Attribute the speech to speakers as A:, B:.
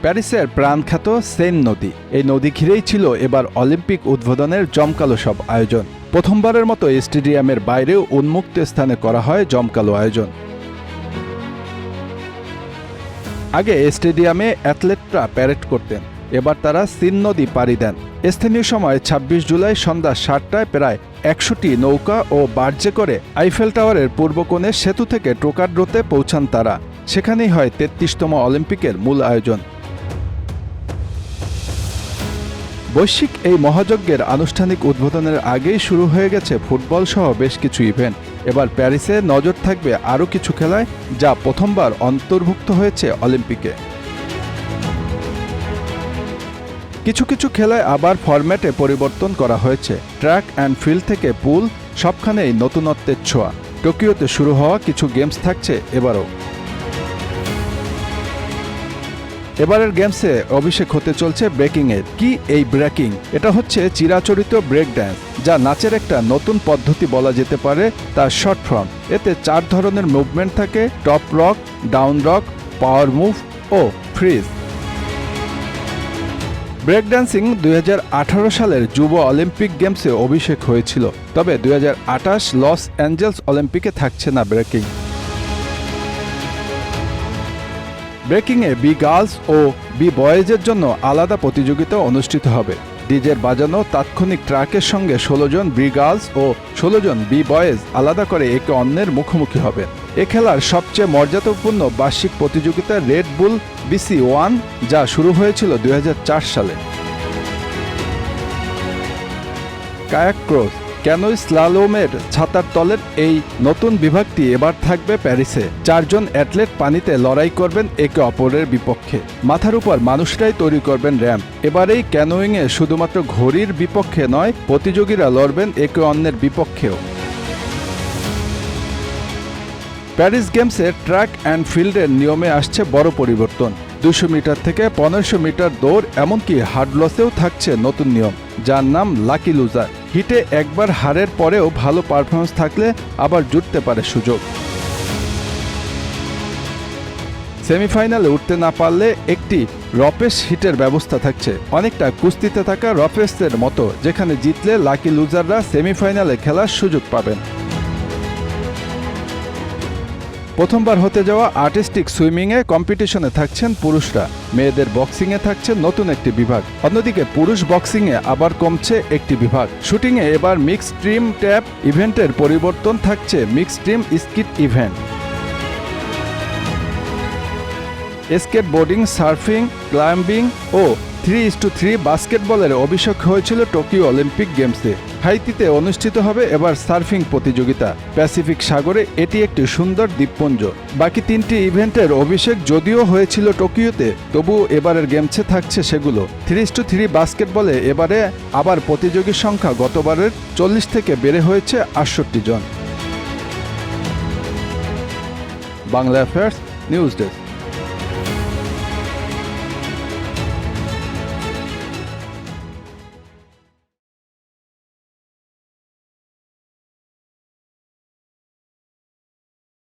A: প্যারিসের প্রাণখ্যাত সেন নদী, এই নদী ঘিরেই ছিল এবার অলিম্পিক উদ্বোধনের জমকালো সব আয়োজন। প্রথমবারের মতো স্টেডিয়ামের বাইরেও উন্মুক্ত স্থানে করা হয় জমকালো আয়োজন। আগে স্টেডিয়ামে অ্যাথলেটরা প্যারেড করতেন, এবার তারা সিন নদী পাড়ি দেন। স্থানীয় সময় ২৬ জুলাই সন্ধ্যা ৭টায় প্রায় ১০০টি নৌকা ও বার্জে করে আইফেল টাওয়ারের পূর্ব কোণে সেতু থেকে ট্রোকাড্রোতে পৌঁছান তারা। সেখানেই হয় ৩৩তম অলিম্পিকের মূল আয়োজন। বৈশ্বিক এই মহাযজ্ঞের আনুষ্ঠানিক উদ্বোধনের আগেই শুরু হয়ে গেছে ফুটবল সহ বেশ কিছু ইভেন্ট। এবার প্যারিসে নজর থাকবে আরও কিছু খেলায়, যা প্রথমবার অন্তর্ভুক্ত হয়েছে অলিম্পিকে। কিছু কিছু খেলায় আবার ফরম্যাটে পরিবর্তন করা হয়েছে। ট্র্যাক অ্যান্ড ফিল্ড থেকে পুল, সবখানেই নতুনত্বের ছোঁয়া। টোকিওতে শুরু হওয়া কিছু গেমস থাকছে এবারও। এবারের গেমসে অভিষেক হতে চলছে ব্রেকিংয়ের। কি এই ব্রেকিং? এটা হচ্ছে চিরাচরিত ব্রেক ড্যান্স, যা নাচের একটা নতুন পদ্ধতি বলা যেতে পারে। তার শর্ট ফর্ম। এতে ৪ ধরনের মুভমেন্ট থাকে: টপ রক, ডাউন রক, পাওয়ার মুভ ও ফ্রিজ। ব্রেক ড্যান্সিং ২০১৮ সালের যুব অলিম্পিক গেমসে অভিষেক হয়েছিল, তবে ২০২৮ লস অ্যাঞ্জেলস অলিম্পিকে থাকছে না ব্রেকিং। ব্রেকিংয়ে বি গার্লস ও বি বয়েজের জন্য আলাদা প্রতিযোগিতা অনুষ্ঠিত হবে। ডিজের বাজানো তাৎক্ষণিক ট্র্যাকের সঙ্গে ১৬ জন বি গার্লস ও ১৬ জন বি বয়েজ আলাদা করে একে অন্যের মুখোমুখি হবেন। এ খেলার সবচেয়ে মর্যাদাপূর্ণ বার্ষিক প্রতিযোগিতা রেড বুল BC1, যা শুরু হয়েছিল ২০০৪ সালে। কায়াক ক্রস, ক্যানোই স্লালোমের ছাতার তলের এই নতুন বিভাগটি এবার থাকবে প্যারিসে। ৪ জন অ্যাথলেট পানিতে লড়াই করবেন একে অপরের বিপক্ষে। মাথার উপর মানুষরাই তৈরি করবেন র্যাম্প। এবার এই ক্যানোয়িংয়ে শুধুমাত্র ঘড়ির বিপক্ষে নয়, প্রতিযোগীরা লড়বেন একে অন্যের বিপক্ষেও। প্যারিস গেমসে ট্র্যাক অ্যান্ড ফিল্ডের নিয়মে আসছে বড় পরিবর্তন। ২০০ মিটার থেকে ১৫০০ মিটার দৌড়, এমনকি হার্ডলসেও থাকছে নতুন নিয়ম, যার নাম লাকি লুজার। হিটে একবার হারের পরেও ভালো পারফরমেন্স থাকলে আবার জুটতে পারে সুযোগ। সেমিফাইনালে উঠতে না পারলে একটি রপেস হিটের ব্যবস্থা থাকছে, অনেকটা কুস্তিতে থাকা রপেসের মতো, যেখানে জিতলে লাকি লুজাররা সেমিফাইনালে খেলার সুযোগ পাবেন। প্রথমবার হতে যাওয়া আর্টিস্টিক সুইমিংয়ে কম্পিটিশনে থাকছেন পুরুষরা। মেয়েদের বক্সিংয়ে থাকছে নতুন একটি বিভাগ। অন্যদিকে পুরুষ বক্সিংয়ে আবার কমছে একটি বিভাগ। শুটিংয়ে এবার মিক্সড ট্রিম ট্যাপ ইভেন্টের পরিবর্তন থাকছে mixed team skeet event. Skateboarding, surfing, climbing ও 3:3 বাস্কেটবলের অভিষেক হয়েছিল টোকিও অলিম্পিক গেমসে। হাইতিতে অনুষ্ঠিত হবে এবার সার্ফিং প্রতিযোগিতা। প্যাসিফিক সাগরে এটি একটি সুন্দর দ্বীপপুঞ্জ। বাকি ৩টি ইভেন্টের অভিষেক যদিও হয়েছিল টোকিওতে, তবুও এবারের গেমসে থাকছে সেগুলো। 3:3 বাস্কেটবলে এবারে আবার প্রতিযোগীর সংখ্যা গতবারের ৪০ থেকে বেড়ে হয়েছে ৬৮ জন। Bangla affairs news desk.